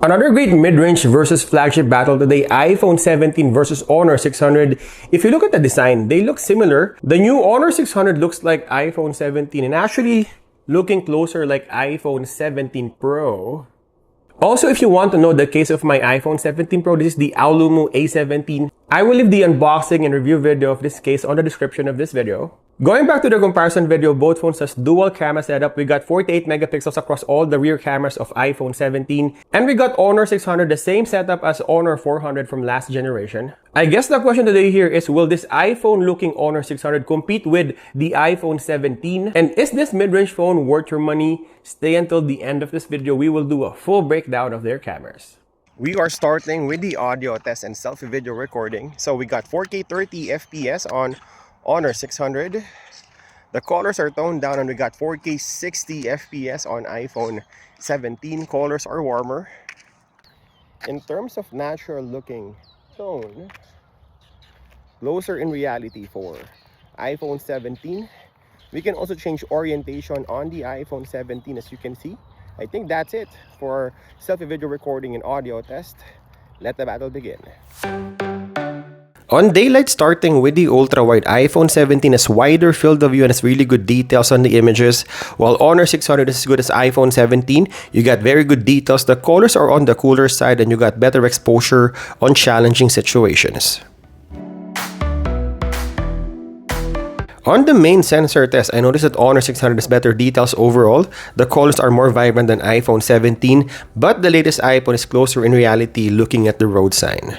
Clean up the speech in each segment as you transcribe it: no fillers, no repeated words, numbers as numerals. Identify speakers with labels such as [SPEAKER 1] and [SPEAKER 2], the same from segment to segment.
[SPEAKER 1] Another great mid-range versus flagship battle today, iPhone 17 versus Honor 600. If you look at the design, they look similar. The new Honor 600 looks like iPhone 17 and actually looking closer like iPhone 17 Pro. Also, if you want to know the case of my iPhone 17 Pro, this is the Aolumu A17. I will leave the unboxing and review video of this case on the description of this video. Going back to the comparison video, both phones has dual camera setup. We got 48 megapixels across all the rear cameras of iPhone 17. And we got Honor 600, the same setup as Honor 400 from last generation. I guess the question today here is, will this iPhone-looking Honor 600 compete with the iPhone 17? And is this mid-range phone worth your money? Stay until the end of this video. We will do a full breakdown of their cameras. We are starting with the audio test and selfie video recording. So we got 4K 30 FPS on Honor 600. The colors are toned down and we got 4K 60 FPS on iPhone 17. Colors are warmer. In terms of natural looking tone, closer in reality for iPhone 17. We can also change orientation on the iPhone 17 as you can see. I think that's it for selfie video recording and audio test. Let the battle begin. On daylight, starting with the ultra-wide, iPhone 17 has wider field of view and has really good details on the images, while Honor 600 is as good as iPhone 17. You got very good details, the colors are on the cooler side, and you got better exposure on challenging situations. On the main sensor test, I noticed that Honor 600 has better details overall. The colors are more vibrant than iPhone 17, but the latest iPhone is closer in reality looking at the road sign.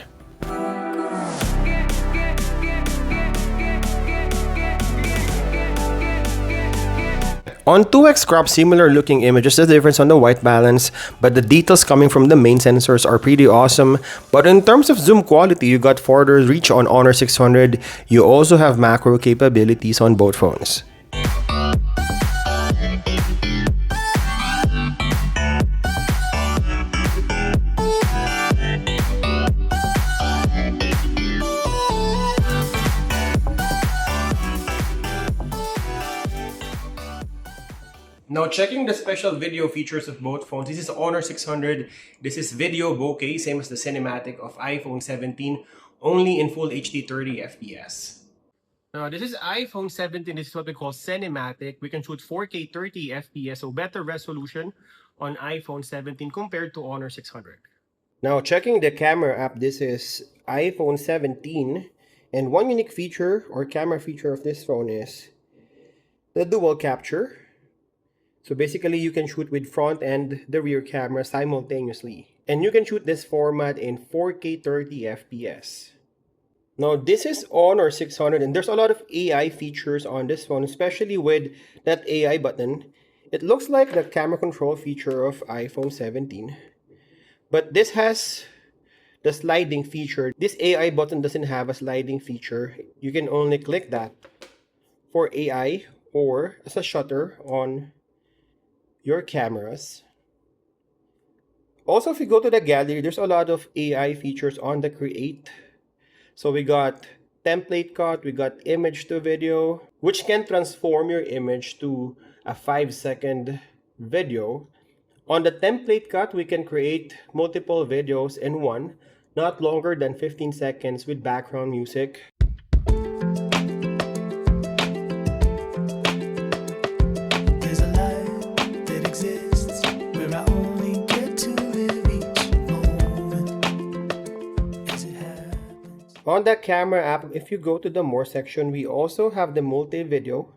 [SPEAKER 1] On 2x crop, similar looking images, the difference on the white balance, but the details coming from the main sensors are pretty awesome. But in terms of zoom quality, you got farther reach on Honor 600. You also have macro capabilities on both phones. Now checking the special video features of both phones, this is Honor 600, this is video bokeh, same as the cinematic of iPhone 17, only in full HD 30 FPS. Now this is iPhone 17, this is what we call cinematic. We can shoot 4K 30 FPS, so better resolution on iPhone 17 compared to Honor 600. Now checking the camera app, this is iPhone 17, and one unique feature or camera feature of this phone is the dual capture. So basically, you can shoot with front and the rear camera simultaneously. And you can shoot this format in 4K 30 FPS. Now, this is Honor 600 and there's a lot of AI features on this phone, especially with that AI button. It looks like the camera control feature of iPhone 17. But this has the sliding feature. This AI button doesn't have a sliding feature. You can only click that for AI or as a shutter on your cameras. Also, if you go to the gallery, there's a lot of AI features on the create. So we got template cut, we got image to video, which can transform your image to a 5-second video. On the template cut, we can create multiple videos in one, not longer than 15 seconds with background music. On the camera app, if you go to the more section, we also have the multi-video,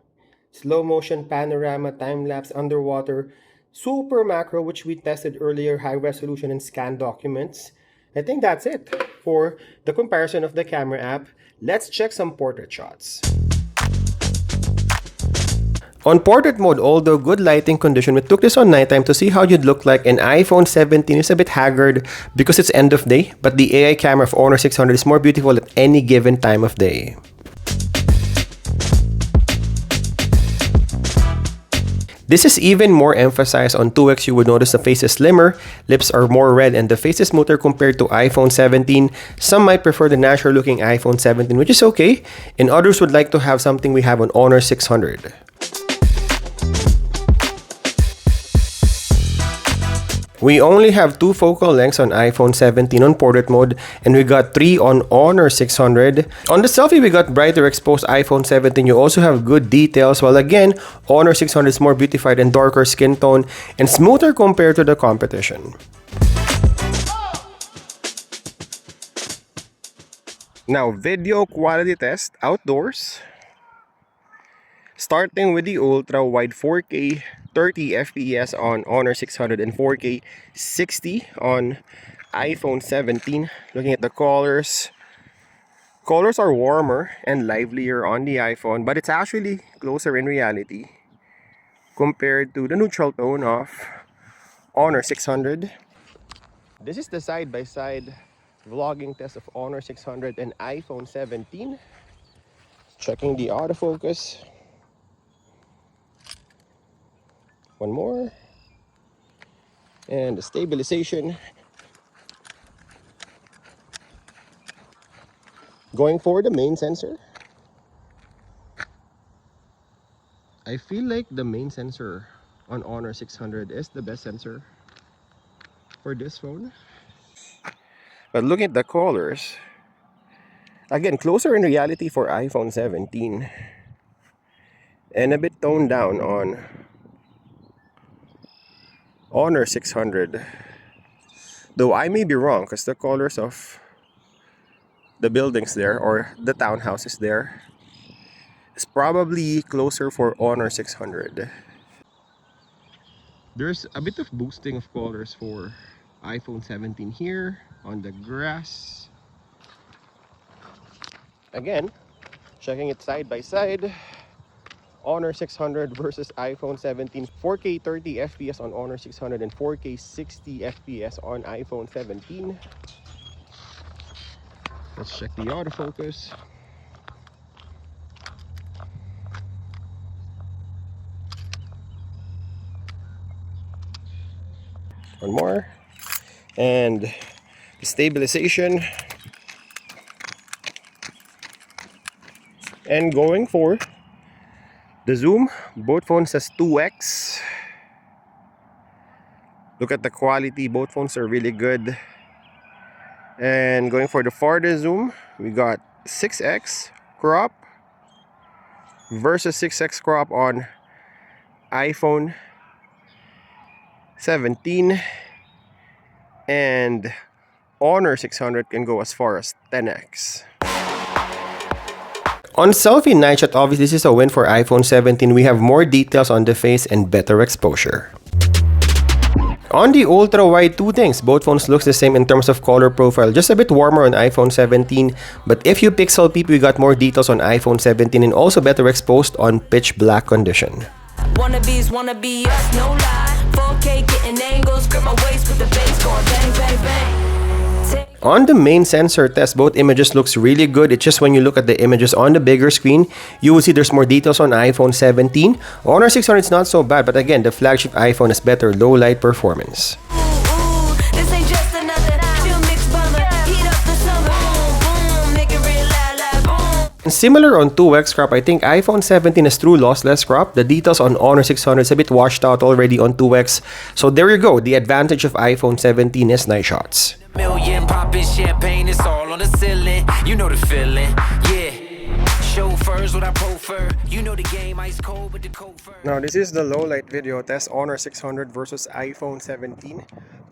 [SPEAKER 1] slow motion, panorama, time-lapse, underwater, super macro, which we tested earlier, high resolution, and scan documents. I think that's it for the comparison of the camera app. Let's check some portrait shots. On portrait mode, although good lighting condition, we took this on nighttime to see how you'd look like. An iPhone 17 is a bit haggard because it's end of day, but the AI camera of Honor 600 is more beautiful at any given time of day. This is even more emphasized on 2x. You would notice the face is slimmer, lips are more red, and the face is smoother compared to iPhone 17. Some might prefer the natural looking iPhone 17, which is okay, and others would like to have something we have on Honor 600. We only have 2 focal lengths on iPhone 17 on portrait mode, and we got 3 on Honor 600. On the selfie, we got brighter exposed iPhone 17. You also have good details, while again, Honor 600 is more beautified and darker skin tone and smoother compared to the competition. Now, video quality test outdoors. Starting with the ultra-wide 4K 30 FPS on Honor 600 and 4K 60 on iPhone 17. Looking at the colors. Colors are warmer and livelier on the iPhone, but it's actually closer in reality compared to the neutral tone of Honor 600. This is the side-by-side vlogging test of Honor 600 and iPhone 17. Checking the autofocus. One more. And the stabilization. Going for the main sensor. I feel like the main sensor on Honor 600 is the best sensor for this phone. But looking at the colors, again, closer in reality for iPhone 17. And a bit toned down on Honor 600. Though I may be wrong because the colors of the buildings there or the townhouses there is probably closer for Honor 600. There's a bit of boosting of colors for iPhone 17 here on the grass. Again, checking it side by side. Honor 600 versus iPhone 17. 4K 30 FPS on Honor 600 and 4K 60 FPS on iPhone 17. Let's check the autofocus. One more. And the stabilization. And going for the zoom, both phones has 2x. Look at the quality, both phones are really good. And going for the farthest zoom, we got 6x crop versus 6x crop on iPhone 17. And Honor 600 can go as far as 10x. On selfie night shot, obviously this is a win for iPhone 17. We have more details on the face and better exposure. On the ultra wide, two things. Both phones looks the same in terms of color profile, just a bit warmer on iPhone 17. But if you pixel peep, we got more details on iPhone 17 and also better exposed on pitch black condition.
[SPEAKER 2] Wannabes wanna be us, no lie. 4K getting angles, grip my waist with the bass going bang, bang, bang.
[SPEAKER 1] On the main sensor test, both images looks really good. It's just when you look at the images on the bigger screen, you will see there's more details on iPhone 17. Honor 600 is not so bad, but again, the flagship iPhone has better low light performance.
[SPEAKER 2] This ain't just another chill mix bummer. Heat up the summer. Boom, boom, make it real loud, boom.
[SPEAKER 1] Similar on 2x crop, I think iPhone 17 has true lossless crop. The details on Honor 600 is a bit washed out already on 2x. So there you go. The advantage of iPhone 17 is night shots.
[SPEAKER 3] Million popping champagne, it's all on the ceiling. You know the feeling, yeah. Chauffeurs with our prefer. You know the game, ice cold with the cold fur.
[SPEAKER 1] Now this is the low light video test. Honor 600 versus iPhone 17.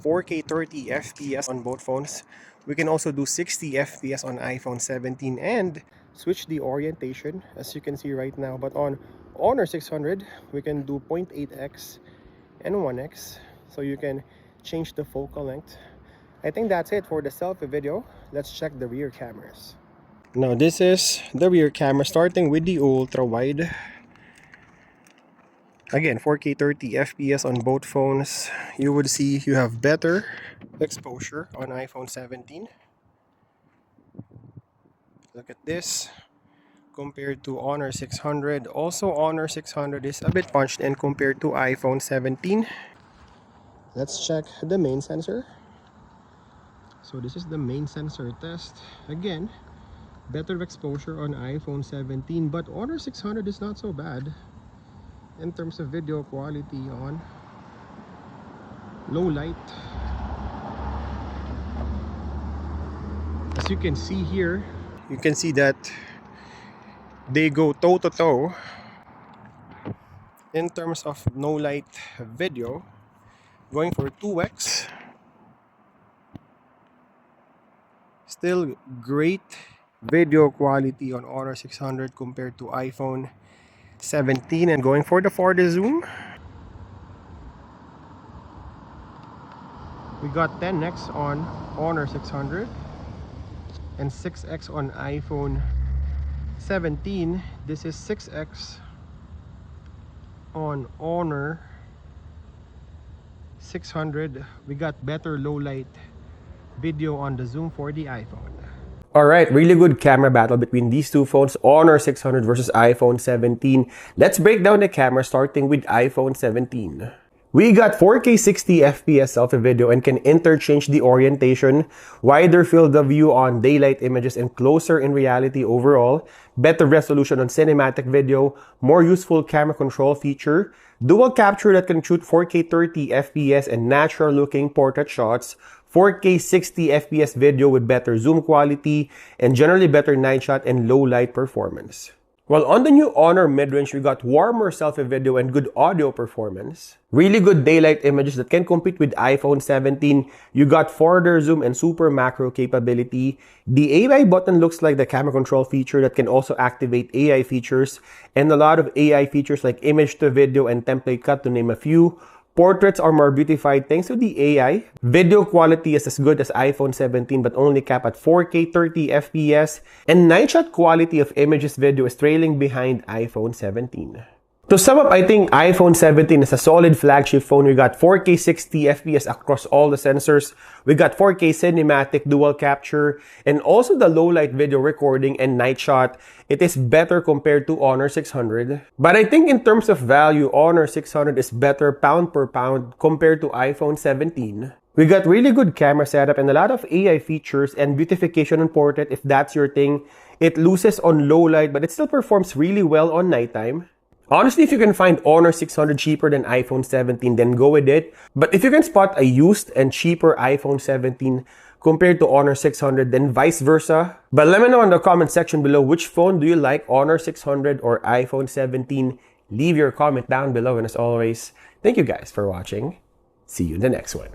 [SPEAKER 1] 4K 30 FPS on both phones. We can also do 60 FPS on iPhone 17 and switch the orientation as you can see right now. But on Honor 600, we can do 0.8x and 1x. So you can change the focal length. I think that's it for the selfie video. Let's check the rear cameras. Now this is the rear camera, starting with the ultra wide. Again, 4K 30 FPS on both phones. You would see you have better exposure on iPhone 17. Look at this compared to Honor 600. Also, Honor 600 is a bit punched in compared to iPhone 17. Let's check the main sensor. So this is the main sensor test. Again, better exposure on iPhone 17, but Honor 600 is not so bad in terms of video quality on low light. As you can see here, you can see that they go toe to toe in terms of no light video, going for 2x. Still great video quality on Honor 600 compared to iPhone 17, and going for the 4D zoom. We got 10x on Honor 600 and 6x on iPhone 17. This is 6x on Honor 600. We got better low light video on the zoom for the iPhone. Alright, really good camera battle between these two phones, Honor 600 versus iPhone 17. Let's break down the camera, starting with iPhone 17. We got 4K 60 FPS selfie video and can interchange the orientation, wider field of view on daylight images and closer in reality overall, better resolution on cinematic video, more useful camera control feature, dual capture that can shoot 4K 30 FPS and natural looking portrait shots, 4K 60 FPS video with better zoom quality, and generally better night shot and low light performance. While on the new Honor mid-range, we got warmer selfie video and good audio performance. Really good daylight images that can compete with iPhone 17. You got 4D zoom and super macro capability. The AI button looks like the camera control feature that can also activate AI features, and a lot of AI features like image to video and template cut, to name a few. Portraits are more beautified thanks to the AI. Video quality is as good as iPhone 17 but only capped at 4K 30 FPS. And night shot quality of images video is trailing behind iPhone 17. To sum up, I think iPhone 17 is a solid flagship phone. We got 4K 60 FPS across all the sensors. We got 4K cinematic dual capture and also the low light video recording and night shot. It is better compared to Honor 600. But I think in terms of value, Honor 600 is better pound per pound compared to iPhone 17. We got really good camera setup and a lot of AI features and beautification on portrait if that's your thing. It loses on low light but it still performs really well on nighttime. Honestly, if you can find Honor 600 cheaper than iPhone 17, then go with it. But if you can spot a used and cheaper iPhone 17 compared to Honor 600, then vice versa. But let me know in the comment section below, which phone do you like, Honor 600 or iPhone 17? Leave your comment down below, and as always, thank you guys for watching. See you in the next one.